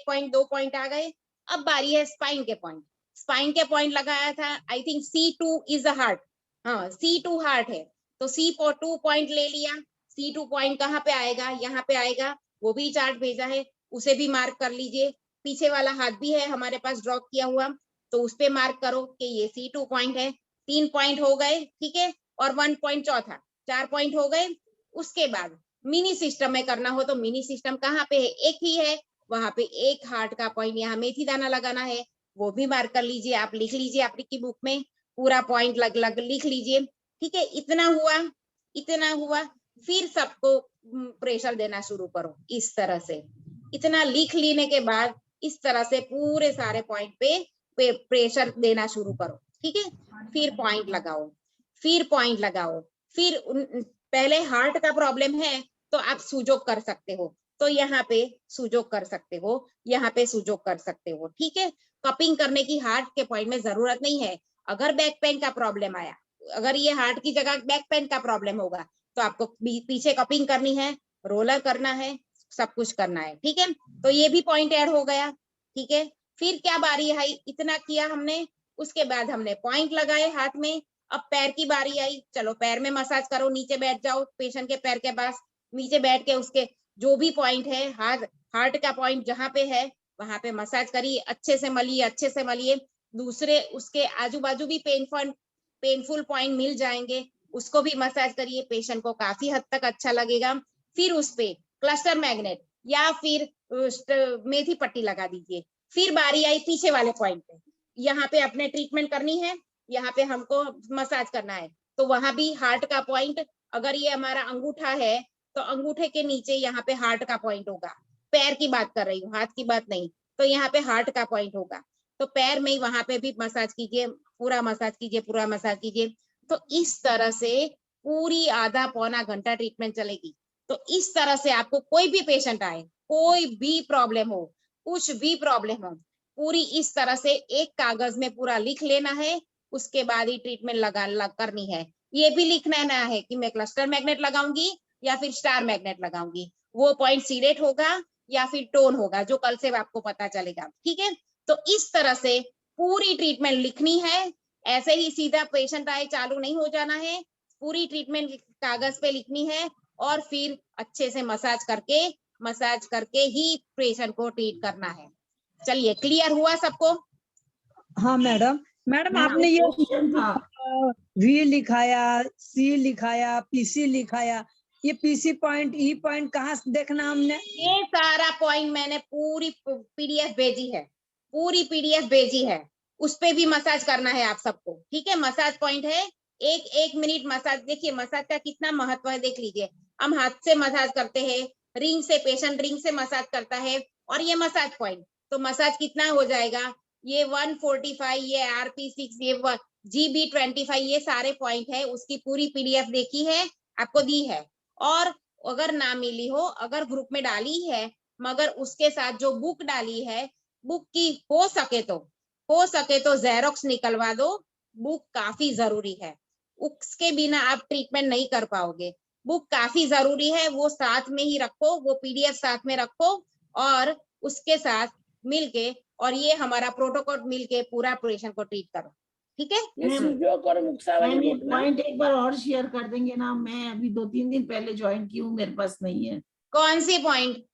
पॉइंट 2 पॉइंट आ गए। अब बारी है स्पाइन के पॉइंट, स्पाइन के पॉइंट लगाया था, I think C2 is a heart, हाँ C2 हार्ट है, तो C2 पॉइंट ले लिया। C2 पॉइंट कहाँ पे आएगा, यहाँ पे आएगा, वो भी चार्ट भेजा है, उसे भी मार्क कर लीजिए। पीछे वाला हाथ भी है हमारे पास ड्रॉ किया हुआ, तो उस पे मार्क करो कि ये C2 पॉइंट है। 3 पॉइंट हो गए। ठीक है, और 1 पॉइंट चौथा, 4 पॉइंट हो गए। उसके बाद मिनी सिस्टम में करना हो तो मिनी सिस्टम कहाँ पे है, एक ही है, वहां पे एक हार्ट का पॉइंट, यहाँ मेथी दाना लगाना है, वो भी मार्क कर लीजिए। आप लिख लीजिए आपकी बुक में, पूरा पॉइंट लग लिख लीजिए। ठीक है, इतना हुआ, इतना हुआ। फिर सबको प्रेशर देना शुरू करो इस तरह से। इतना लिख लेने के बाद इस तरह से पूरे सारे पॉइंट पे प्रेशर देना शुरू करो। ठीक है, फिर पॉइंट लगाओ, फिर पॉइंट लगाओ। फिर पहले हार्ट का प्रॉब्लम है तो आप सुजोग कर सकते हो, तो यहाँ पे सुजोग कर सकते हो, यहाँ पे सुजोग कर सकते हो। ठीक है, कपिंग करने की हार्ट के पॉइंट में जरूरत नहीं है। अगर बैक पेन का प्रॉब्लम आया, अगर ये हार्ट की जगह बैक पेन का प्रॉब्लम होगा, तो आपको पीछे कपिंग करनी है, रोलर करना है, सब कुछ करना है। ठीक है, तो ये भी पॉइंट ऐड हो गया। ठीक है, फिर क्या बारी है, इतना किया हमने, उसके बाद हमने पॉइंट लगाए हाथ में। अब पैर की बारी आई, चलो पैर में मसाज करो, नीचे बैठ जाओ पेशेंट के पैर के पास, नीचे बैठ के उसके जो भी पॉइंट है, हार्ट का पॉइंट जहां पे है वहां पे मसाज करिए, अच्छे से मलिए, अच्छे से मलिए। दूसरे उसके आजू बाजू भी पेनफुल पॉइंट मिल जाएंगे, उसको भी मसाज करिए, पेशेंट को काफी हद तक अच्छा लगेगा। फिर उस पे क्लस्टर मैग्नेट या फिर मेथी पट्टी लगा दीजिए। फिर बारी आई पीछे वाले पॉइंट पे, यहाँ पे अपने ट्रीटमेंट करनी है, यहाँ पे हमको मसाज करना है, तो वहां भी हार्ट का पॉइंट, अगर ये हमारा अंगूठा है तो अंगूठे के नीचे यहाँ पे हार्ट का पॉइंट होगा। पैर की बात कर रही हूँ, हाथ की बात नहीं, तो यहाँ पे हार्ट का पॉइंट होगा, तो पैर में ही वहां पे भी मसाज कीजिए, पूरा मसाज कीजिए, पूरा मसाज कीजिए। तो इस तरह से पूरी आधा पौना घंटा ट्रीटमेंट चलेगी। तो इस तरह से आपको कोई भी पेशेंट आए, कोई भी प्रॉब्लम हो, कुछ भी प्रॉब्लम हो, पूरी इस तरह से एक कागज में पूरा लिख लेना है, उसके बाद ही ट्रीटमेंट करनी है। ये भी लिखना है कि मैं क्लस्टर मैग्नेट लगाऊंगी या फिर स्टार मैग्नेट लगाऊंगी, वो पॉइंट सीडेट होगा या फिर टोन होगा, जो कल से आपको पता चलेगा। ठीक है, तो इस तरह से पूरी ट्रीटमेंट लिखनी है, ऐसे ही सीधा पेशेंट आए चालू नहीं हो जाना है, पूरी ट्रीटमेंट कागज पे लिखनी है, और फिर अच्छे से मसाज करके ही पेशेंट को ट्रीट करना है। चलिए, क्लियर हुआ सबको? हाँ मैडम, मैडम मैम, आपने एक ये क्वेश्चन था। वी लिखाया, सी लिखाया, पीसी लिखाया, ये पीसी पॉइंट, ई पॉइंट कहाँ से देखना हमने? ये सारा पॉइंट मैंने पूरी पीडीएफ भेजी है, पूरी पीडीएफ भेजी है, उस पे भी मसाज करना है आप सबको। ठीक है, मसाज पॉइंट है, एक मिनट मसाज। देखिए मसाज का कितना महत्व है, देख लीजिए, हम हाथ से मसाज करते हैं, रिंग से, पेशेंट रिंग से मसाज करता है, और ये मसाज पॉइंट, तो मसाज कितना हो जाएगा, ये 145, ये RP6, ये GB25, ये सारे पॉइंट है, उसकी पूरी पीडीएफ देखी है, आपको दी है। और अगर ना मिली हो, अगर ग्रुप में डाली है, मगर उसके साथ जो बुक डाली है, बुक की हो सके तो जेरोक्स निकलवा दो, बुक काफी जरूरी है, उसके बिना आप ट्रीटमेंट नहीं कर पाओगे। बुक काफी जरूरी है, वो साथ में ही रखो, वो पीडीएफ साथ में रखो, और उसके साथ मिलके, और ये हमारा प्रोटोकॉल मिलके पूरा पेशेंट को ट्रीट करो। ठीक है, ये सुजोग और मुक्सा वाली मैम, ये बुक ना, पॉइंट एक बार और शेयर कर देंगे ना, मैं अभी 2-3 दिन पहले ज्वाइन की हूँ, मेरे पास नहीं है। कौन सी पॉइंट?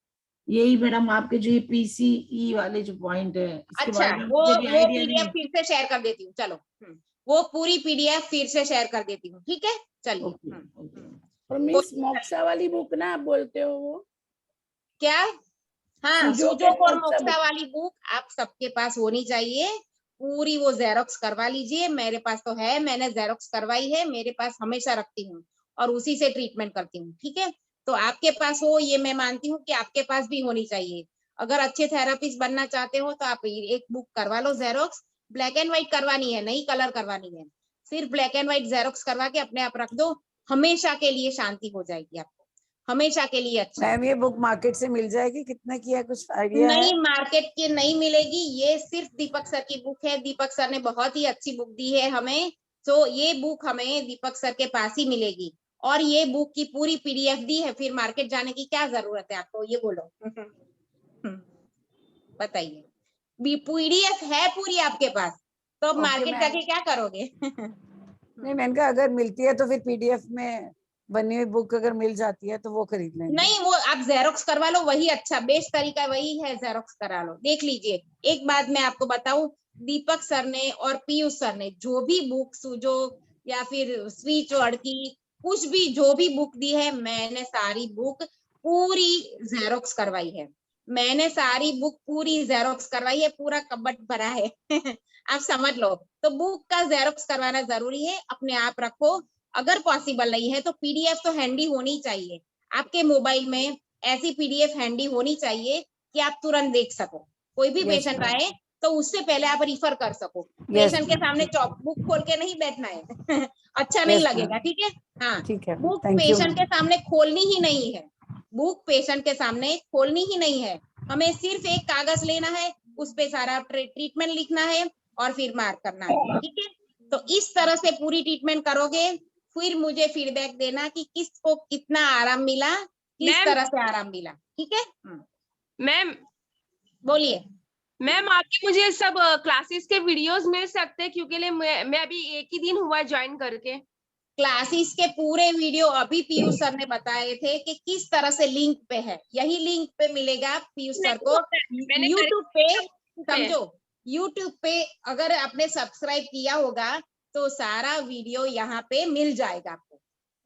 यही मैडम, आपके जो ये PCE वाले जो पॉइंट है, इसके अच्छा, बारे में वो मुझे भी आइडिया नहीं पीडीएफ है। फिर से शेयर कर देती हूँ, चलो। वो पूरी पीडीएफ फिर से शेयर कर देती हूँ। ठीक है, चलिए। Okay okay. और मिस मोक्सा वाली बुक ना आप बोलते हो वो? क्या? हाँ, सुजोक सुजोक और and मोक्सा मोक्सा वाली बुक आप सबके पास होनी चाहिए। पूरी वो जेरोक्स करवा लीजिए। मेरे पास तो है, मैंने जेरोक्स करवाई है, मेरे पास हमेशा रखती हूँ और उसी से ट्रीटमेंट करती हूँ। ठीक है, तो आपके पास हो, ये मैं मानती हूँ कि आपके पास भी होनी चाहिए। अगर अच्छे थेरेपिस्ट बनना चाहते हो तो आप एक बुक करवा लो जेरोक्स। ब्लैक एंड व्हाइट करवानी है, नहीं कलर करवानी है। सिर्फ ब्लैक एंड व्हाइट जेरोक्स करवा के अपने आप रख दो, हमेशा के लिए शांति हो जाएगी आपको, हमेशा के लिए अच्छा है। मैम ये बुक मार्केट से मिल जाएगी, कितने की है, कुछ आइडिया है? नहीं, मार्केट की नहीं मिलेगी, ये सिर्फ दीपक सर की बुक है। दीपक सर ने बहुत ही अच्छी बुक दी है हमें, तो ये बुक हमें दीपक सर के पास ही मिलेगी। और ये बुक की पूरी पीडीएफ दी है, फिर मार्केट जाने की क्या जरूरत है आपको, ये बोलो। बताइए, पीडीएफ है पूरी आपके पास, तो अब ओके मार्केट मैम। जाके क्या करोगे? नहीं, मैंने कहा अगर मिलती है तो फिर पीडीएफ में बनी हुई बुक अगर मिल जाती है तो वो खरीद लेंगे। नहीं, वो आप जेरोक्स करवा लो, वही अच्छा बेस्ट तरीका वही है, जेरोक्स करा लो। देख लीजिए, एक बात मैं आपको बताऊं, दीपक सर ने और पीयूष सर ने जो भी बुक जो या फिर स्विच वर्ड की कुछ भी जो भी बुक दी है, मैंने सारी बुक पूरी जेरोक्स करवाई है। मैंने सारी बुक पूरी जेरोक्स करवाई है, पूरा कबट भरा है। आप समझ लो, तो बुक का जेरोक्स करवाना जरूरी है, अपने आप रखो। अगर पॉसिबल नहीं है तो पीडीएफ तो हैंडी होनी चाहिए आपके मोबाइल में। ऐसी पीडीएफ हैंडी होनी चाहिए कि आप तुरंत देख सको। कोई भी Yes, पेशेंट ma'am. आए तो उससे पहले आप रिफर कर सको। Yes, पेशेंट के ma'am. सामने बुक खोल के नहीं बैठना है। अच्छा नहीं Yes, लगेगा, ma'am. ठीक है। हाँ, ठीक है, बुक थैंक यू पेशेंट के मैम। सामने खोलनी ही नहीं है। बुक पेशेंट के सामने खोलनी ही नहीं है। हमें सिर्फ एक कागज लेना है, उस पे सारा ट्रीटमेंट लिखना है और फिर मार्क करना है, ठीक है। तो इस तरह से पूरी ट्रीटमेंट करोगे, फिर मुझे फीडबैक देना कि किसको कितना आराम मिला, किस मैम तरह से आराम मिला, ठीक है। मैम बोलिए। मैम आपके मुझे सब क्लासेस के वीडियोस मिल सकते हैं, क्योंकि मैं अभी एक ही दिन हुआ ज्वाइन करके। क्लासेस के पूरे वीडियो अभी पीयूष सर ने बताए थे कि किस तरह से लिंक पे है, यही लिंक पे मिलेगा पीयूष सर को। मैंने यूट्यूब पे, पे समझो, यूट्यूब पे अगर आपने सब्सक्राइब किया होगा तो सारा वीडियो यहाँ पे मिल जाएगा आपको,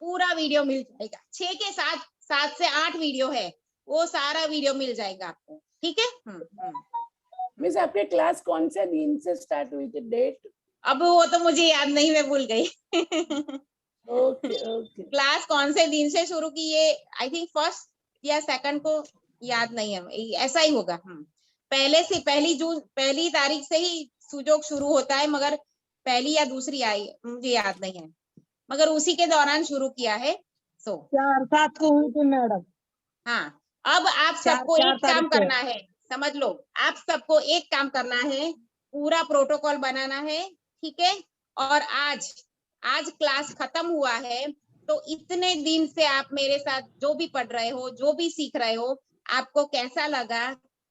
पूरा वीडियो मिल जाएगा। 6 के 7 से 8 वीडियो है, वो सारा वीडियो मिल जाएगा आपको, ठीक है। मिस आपके क्लास कौन से दिन से स्टार्ट हुई थी, डेट? अब वो तो मुझे याद नहीं, मैं भूल गई। Okay okay. क्लास कौन से दिन से शुरू की, ये आई थिंक फर्स्ट या सेकंड को याद नहीं है, ऐसा ही होगा। पहले से पहली तारीख से ही सुजोग शुरू होता है, मगर पहली या दूसरी आई मुझे याद नहीं है, मगर उसी के दौरान शुरू किया है। 4-7 को हुई थी मैडम। हाँ, अब आप सबको 4 एक काम तारीख को। करना है, समझ लो, आप सबको एक काम करना है, पूरा प्रोटोकॉल बनाना है, ठीक है। और आज क्लास खत्म हुआ है, तो इतने दिन से आप मेरे साथ जो भी पढ़ रहे हो, जो भी सीख रहे हो, आपको कैसा लगा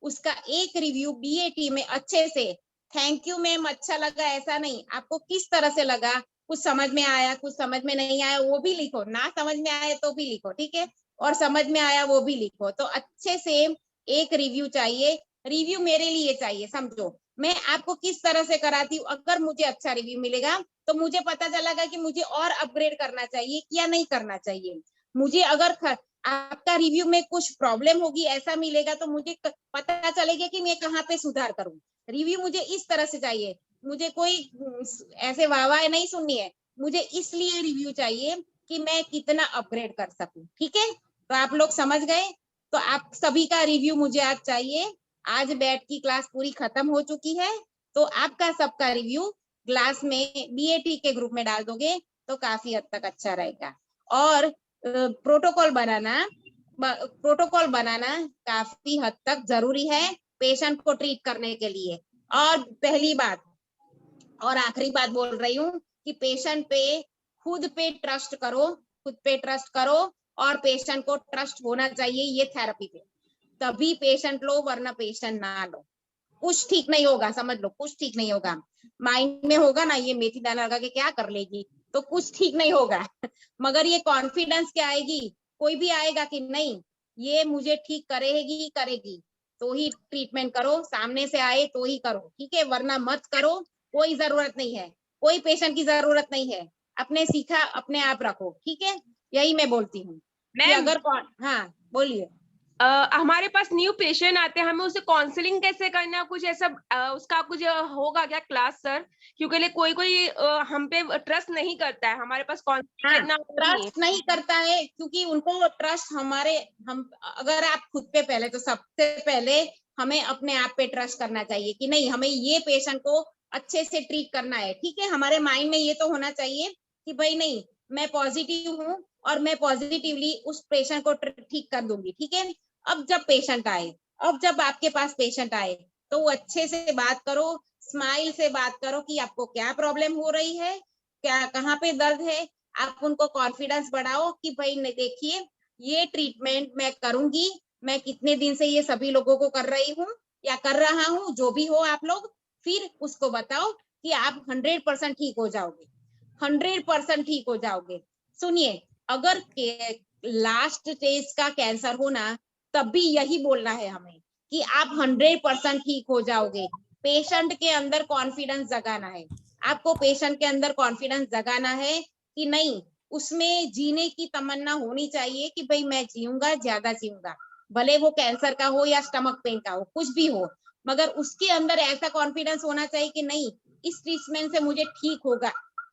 उसका एक रिव्यू बीएटी में अच्छे से, थैंक यू मैम, अच्छा लगा ऐसा नहीं, आपको किस तरह से लगा, कुछ समझ में आया, कुछ समझ में नहीं आया, वो भी लिखो, ना समझ में आया तो भी लिखो, ठीक है, और समझ में आया वो भी लिखो। तो अच्छे से एक रिव्यू चाहिए, रिव्यू मेरे लिए चाहिए, समझो मैं आपको किस तरह से कराती हूँ। अगर मुझे अच्छा रिव्यू मिलेगा तो मुझे पता चलेगा कि मुझे और अपग्रेड करना चाहिए या नहीं करना चाहिए। मुझे अगर आपका रिव्यू में कुछ प्रॉब्लम होगी ऐसा मिलेगा तो मुझे पता चलेगा कि मैं कहाँ पे सुधार करूँ। रिव्यू मुझे इस तरह से चाहिए, मुझे कोई ऐसे वाह नहीं सुननी है, मुझे इसलिए रिव्यू चाहिए कि मैं कितना अपग्रेड कर सकूं, ठीक है। तो आप लोग समझ गए, तो आप सभी का रिव्यू मुझे आज चाहिए। आज बैठ की क्लास पूरी खत्म हो चुकी है, तो आपका सबका रिव्यू क्लास में बीएटी के ग्रुप में डाल दोगे तो काफी हद तक अच्छा रहेगा। और प्रोटोकॉल बनाना काफी हद तक जरूरी है पेशेंट को ट्रीट करने के लिए। और पहली बात और आखिरी बात बोल रही हूँ कि पेशेंट पे खुद पे ट्रस्ट करो और पेशेंट को ट्रस्ट होना चाहिए ये थेरेपी पे, तभी पेशेंट लो, वरना पेशेंट ना लो, कुछ ठीक नहीं होगा, समझ लो कुछ ठीक नहीं होगा। माइंड में होगा ना ये मेथी दाना लगा के क्या कर लेगी, तो कुछ ठीक नहीं होगा। मगर ये कॉन्फिडेंस क्या आएगी, कोई भी आएगा कि नहीं ये मुझे ठीक करेगी तो ही ट्रीटमेंट करो, सामने से आए तो ही करो, ठीक है, वरना मत करो। कोई जरूरत नहीं है, कोई पेशेंट की जरूरत नहीं है, अपने सीखा अपने आप रखो, ठीक है, यही मैं बोलती हूँ कि मैम अगर हाँ बोलिए। हमारे पास न्यू पेशेंट आते हैं, हमें उसे काउंसलिंग कैसे करना, कुछ ऐसा उसका कुछ होगा क्या क्लास सर? क्योंकि कोई कोई हम पे ट्रस्ट नहीं करता है, हमारे पास काउंसलिंग करना ट्रस्ट नहीं करता है क्योंकि उनको ट्रस्ट हम अगर आप खुद पे पहले, तो सबसे पहले हमें अपने आप पे ट्रस्ट करना चाहिए कि नहीं, हमें ये पेशेंट को अच्छे से ट्रीट करना है। ठीक है, हमारे माइंड में ये तो होना चाहिए कि भाई नहीं, मैं पॉजिटिव हूँ और मैं पॉजिटिवली उस पेशेंट को ठीक कर दूंगी। ठीक है, अब जब आपके पास पेशेंट आए तो वो अच्छे से बात करो, स्माइल से बात करो कि आपको क्या प्रॉब्लम हो रही है, क्या कहाँ पे दर्द है। आप उनको कॉन्फिडेंस बढ़ाओ कि भाई देखिए, ये ट्रीटमेंट मैं करूंगी, मैं कितने दिन से ये सभी लोगों को कर रही हूँ या कर रहा हूँ, जो भी हो आप लोग, फिर उसको बताओ कि आप 100% ठीक हो जाओगे, 100% ठीक हो जाओगे। सुनिए, अगर लास्ट स्टेज का कैंसर हो ना, तब भी यही बोलना है हमें कि आप 100% ठीक हो जाओगे। पेशेंट के अंदर कॉन्फिडेंस जगाना है, आपको पेशेंट के अंदर कॉन्फिडेंस जगाना है कि नहीं, उसमें जीने की तमन्ना होनी चाहिए कि भाई मैं जीऊंगा, ज्यादा जीऊंगा, भले वो कैंसर का हो या स्टमक पेन का हो, कुछ भी हो, मगर उसके अंदर ऐसा कॉन्फिडेंस होना चाहिए कि नहीं, इस ट्रीटमेंट से मुझे ठीक होगा।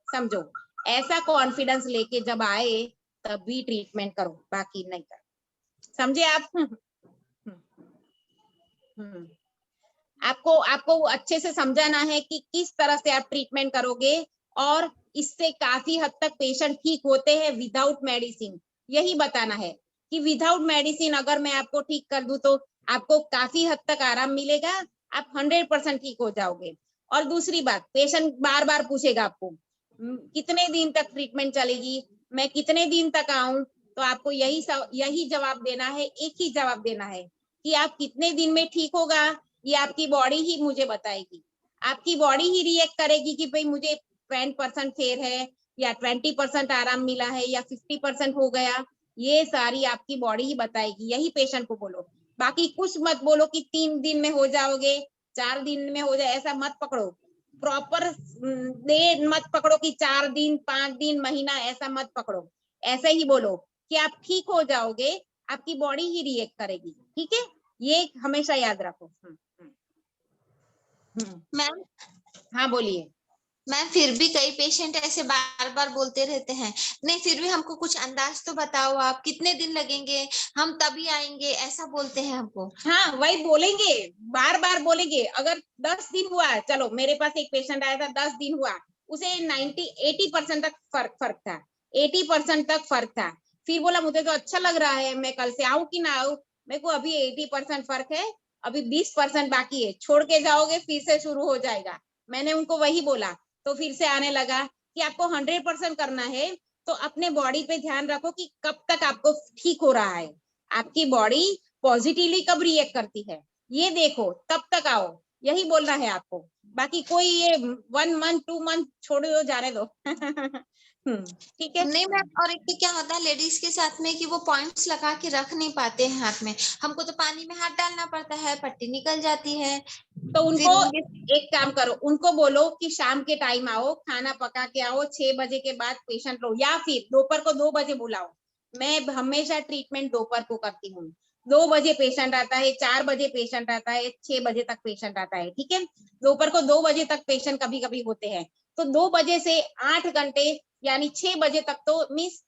समझो, ऐसा कॉन्फिडेंस लेके जब आए तभी ट्रीटमेंट करो, बाकी नहीं करो। समझे आप? आपको अच्छे से समझाना है कि किस तरह से आप ट्रीटमेंट करोगे, और इससे काफी हद तक पेशेंट ठीक होते हैं विदाउट मेडिसिन। यही बताना है कि विदाउट मेडिसिन अगर मैं आपको ठीक कर दूं तो आपको काफी हद तक आराम मिलेगा, आप 100% ठीक हो जाओगे। और दूसरी बात, पेशेंट बार बार पूछेगा आपको कितने दिन तक ट्रीटमेंट चलेगी, मैं कितने दिन तक आऊं, तो आपको यही जवाब देना है, एक ही जवाब देना है कि आप कितने दिन में ठीक होगा, ये आपकी बॉडी ही मुझे बताएगी। आपकी बॉडी ही रिएक्ट करेगी कि भाई मुझे 10% फेयर है या 20% आराम मिला है या 50% हो गया, ये सारी आपकी बॉडी ही बताएगी। यही पेशेंट को बोलो, बाकी कुछ मत बोलो कि 3 दिन में हो जाओगे, 4 दिन में हो जाए, ऐसा मत पकड़ो। प्रॉपर डे मत पकड़ो कि 4 दिन, 5 दिन, महीना, ऐसा मत पकड़ो। ऐसे ही बोलो कि आप ठीक हो जाओगे, आपकी बॉडी ही रिएक्ट करेगी। ठीक है, ये हमेशा याद रखो। मैम हाँ बोलिए। मैम, फिर भी कई पेशेंट ऐसे बार बार बोलते रहते हैं, नहीं फिर भी हमको कुछ अंदाज तो बताओ, आप कितने दिन लगेंगे, हम तभी आएंगे, ऐसा बोलते हैं हमको। हाँ, वही बोलेंगे, बार बार बोलेंगे। अगर 10 दिन हुआ, चलो मेरे पास एक पेशेंट आया था, 10 दिन हुआ, उसे 80% तक फर्क था, 80% तक फर्क था। फिर बोला मुझे तो अच्छा लग रहा है, मैं कल से आऊं कि ना आऊं, मेरे को अभी 80% फर्क है, अभी 20% बाकी है, छोड़ के जाओगे फिर से शुरू हो जाएगा। मैंने उनको वही बोला, तो फिर से आने लगा कि आपको 100% करना है, तो अपने बॉडी पे ध्यान रखो कि कब तक आपको ठीक हो रहा है, आपकी बॉडी पॉजिटिवली कब रिएक्ट करती है, ये देखो, तब तक आओ। यही बोलना है आपको, बाकी कोई ये 1 मंथ 2 मंथ छोड़ दो, जाने दो। ठीक है। नहीं मैम, और एक तो क्या होता है लेडीज के साथ में कि वो पॉइंट्स लगा के रख नहीं पाते हैं हाथ में, हमको तो पानी में हाथ डालना पड़ता है, पट्टी निकल जाती है। तो उनको फिर एक काम करो, उनको बोलो कि शाम के टाइम आओ, खाना पका के आओ, 6 बजे के बाद पेशेंट लो, या फिर दोपहर को 2 बजे बुलाओ। मैं हमेशा ट्रीटमेंट दोपहर को करती हूँ। 2 बजे पेशेंट आता है, 4 बजे पेशेंट आता है, 6 बजे तक पेशेंट आता है। ठीक है, दोपहर को 2 बजे तक पेशेंट कभी कभी होते हैं, तो 2 बजे से 8 घंटे यानी 6 बजे तक, तो मीन्स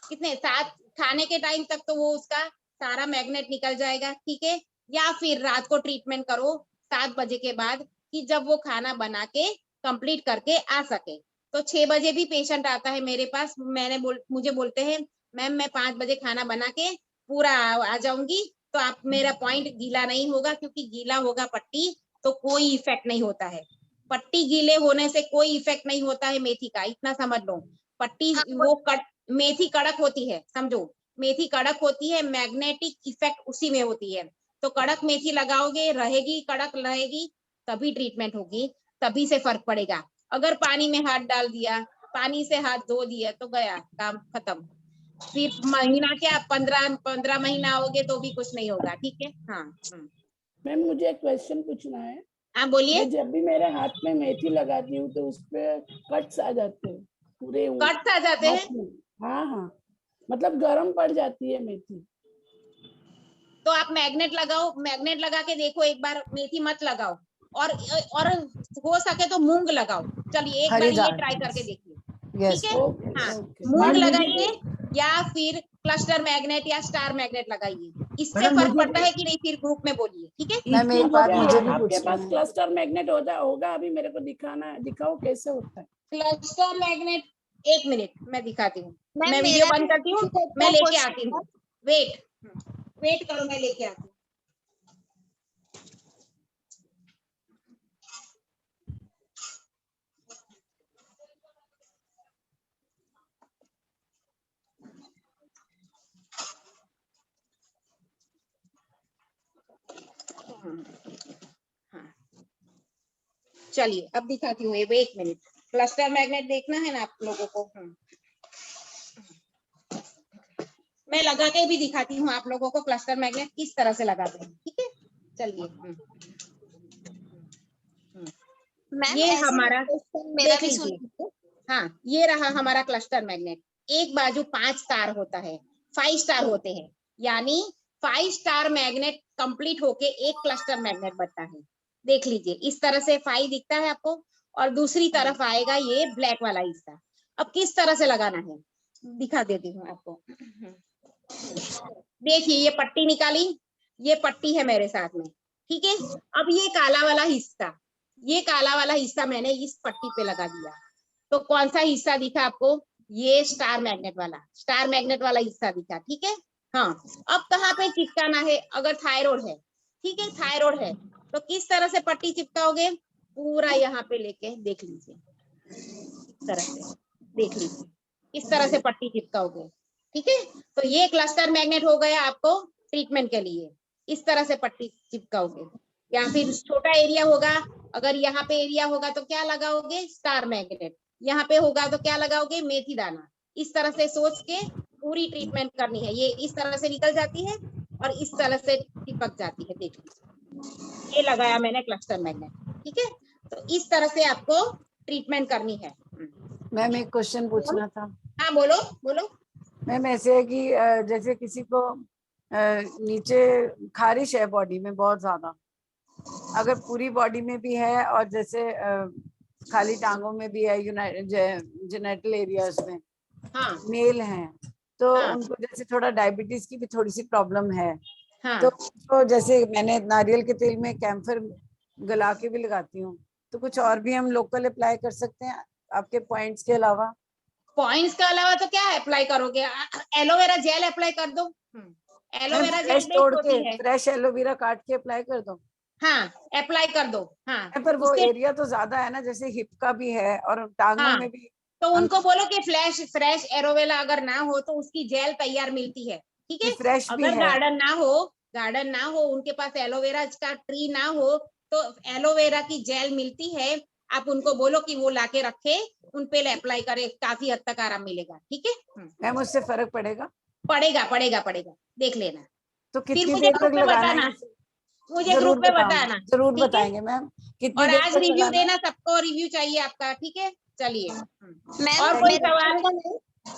कितने 7 खाने के टाइम तक तो वो उसका सारा मैग्नेट निकल जाएगा। ठीक है, या फिर रात को ट्रीटमेंट करो 7 बजे के बाद, कि जब वो खाना बना के कंप्लीट करके आ सके। तो 6 बजे भी पेशेंट आता है मेरे पास, मुझे बोलते हैं मैम मैं 5 बजे खाना बना के पूरा आ जाऊंगी, तो आप मेरा पॉइंट गीला नहीं होगा, क्योंकि गीला होगा पट्टी तो कोई इफेक्ट नहीं होता है, पट्टी गीले होने से कोई इफेक्ट नहीं होता है मेथी का, इतना समझ लो। पट्टी मेथी कड़क होती है, समझो, मेथी कड़क होती है, मैग्नेटिक इफेक्ट उसी में होती है। तो कड़क मेथी लगाओगे, रहेगी, कड़क रहेगी, तभी ट्रीटमेंट होगी, तभी से फर्क पड़ेगा। अगर पानी में हाथ डाल दिया, पानी से हाथ धो दिया, तो गया काम खत्म। फिर महीना क्या 15 महीना आओगे तो भी कुछ नहीं होगा। ठीक है। हाँ। मैम मुझे एक क्वेश्चन पूछना है। हाँ बोलिए। मैं जब भी मेरे हाथ में मेथी लगाती हूँ तो उसपे कट्स आ जाते हैं पूरे कट्स आ जाते हैं? हाथ में। हाँ हाँ, मतलब गर्म पड़ जाती है मेथी। तो आप मैग्नेट लगाओ, मैग्नेट लगा के देखो एक बार, मेथी मत लगाओ, और हो सके तो मूंग लगाओ। चलिए एक बार हरी ये दाल, ट्राई करके देखिए, यस ठीक है। ओके हाँ, ओके। मूंग मैम मुझे लगाइए या फिर क्लस्टर मैग्नेट या स्टार मैग्नेट लगाइए, इससे मैडम फर्क मुझे पड़ता है कि नहीं फिर ग्रुप में बोलिए, ठीक है। मैम एक इसकी बात जगह मुझे भी आपके पूछना पास है। क्लस्टर मैग्नेट होगा, अभी मेरे को दिखाना है, दिखाओ कैसे होता है। क्लस्टर मैग्नेट, एक मिनट मैं दिखाती हूँ, मैम मैं वीडियो मेरा बंद करती हूँ, मैं लेके आती हूँ, वेट करो, मैं लेके आती हूँ। हाँ, चलिए अब दिखाती हूँ, एक मिनट, क्लस्टर मैग्नेट देखना है ना आप लोगों को। मैं लगा के भी दिखाती हूँ आप लोगों को क्लस्टर मैग्नेट किस तरह से लगाते हैं, ठीक है। चलिए मैम ये ऐसे हमारा मेरा देख भी सुन लीजिए, हाँ ये रहा हमारा क्लस्टर मैग्नेट। एक बाजू 5 तार होता है, 5 स्टार होते हैं, यानी 5 स्टार मैग्नेट कंप्लीट होके एक क्लस्टर मैग्नेट बनता है। देख लीजिए इस तरह से 5 दिखता है आपको, और दूसरी तरफ आएगा ये ब्लैक वाला हिस्सा। अब किस तरह से लगाना है दिखा देती हूँ आपको। देखिए ये पट्टी निकाली, ये पट्टी है मेरे साथ में, ठीक है। अब ये काला वाला हिस्सा, ये काला वाला हिस्सा मैंने इस पट्टी पे लगा दिया, तो कौन सा हिस्सा दिखा आपको, ये स्टार मैग्नेट वाला हिस्सा दिखा, ठीक है। हाँ, अब कहाँ पे चिपकाना है, अगर थायराइड है, ठीक है, थायराइड है तो किस तरह से पट्टी चिपकाओगे, पूरा यहाँ पे लेके देख लीजिए, इस तरह से देख लीजिए, इस तरह से पट्टी चिपकाओगे, ठीक है। तो ये क्लस्टर मैग्नेट हो गया आपको ट्रीटमेंट के लिए, इस तरह से पट्टी चिपकाओगे। या फिर छोटा एरिया होगा, अगर यहाँ पे एरिया होगा तो क्या लगाओगे, स्टार मैग्नेट, यहाँ पे होगा तो क्या लगाओगे, मेथी दाना। इस तरह से सोच के पूरी ट्रीटमेंट करनी है। ये इस तरह से निकल जाती है और इस तरह से चिपक जाती है, देख लीजिए, ये लगाया मैंने क्लस्टर मैग्नेट, ठीक है। तो इस तरह से आपको ट्रीटमेंट करनी है। मैम एक क्वेश्चन पूछना था। हाँ बोलो बोलो। मैम ऐसे है कि जैसे किसी को नीचे खारिश है बॉडी में बहुत ज्यादा, अगर पूरी बॉडी में भी है और जैसे खाली टांगों में भी है, जेनेटल एरियाज में, हाँ मेल हैं, तो हाँ उनको जैसे थोड़ा डायबिटीज की भी थोड़ी सी प्रॉब्लम है, हाँ तो जैसे मैंने नारियल के तेल में कैम्फर गला के भी लगाती हूँ, तो कुछ और भी हम लोकल अप्लाई कर सकते हैं आपके पॉइंट्स के अलावा? पॉइंट्स के अलावा तो क्या अप्लाई करोगे, एलोवेरा जेल अप्लाई कर दो। एलोवेरा जेल फ्रेश बेस्ट तोड़ के, होती है, फ्रेश एलोवेरा काट के अप्लाई कर दो। हाँ अप्लाई कर दो। हाँ पर वो उससे, एरिया तो ज्यादा है ना, जैसे हिप का भी है और टांगों हाँ में भी। तो उनको बोलो कि फ्रेश एलोवेरा अगर ना हो तो उसकी जेल तैयार मिलती है, ठीक है। फ्रेश भी अगर है, गार्डन ना हो उनके पास एलोवेरा का ट्री ना हो तो एलोवेरा की जेल मिलती है, आप उनको बोलो कि वो लाके रखे, उन पे अप्लाई करे, काफी हद तक आराम मिलेगा, ठीक है। मैम उससे फर्क पड़ेगा? पड़ेगा, देख लेना, तो फिर कितनी मुझे देर ग्रुप तक में लगाना है? बताना, मुझे जरूर ग्रुप में बताऊंगी, बताना, जरूर ठीक है। बताएंगे मैम। कितनी और देर आज तक रिव्यू लगाना है? देना, सबको रिव्यू चाहिए आपका, ठीक है। चलिए, मैम और कोई मेरा सवाल, क्वेश्चन है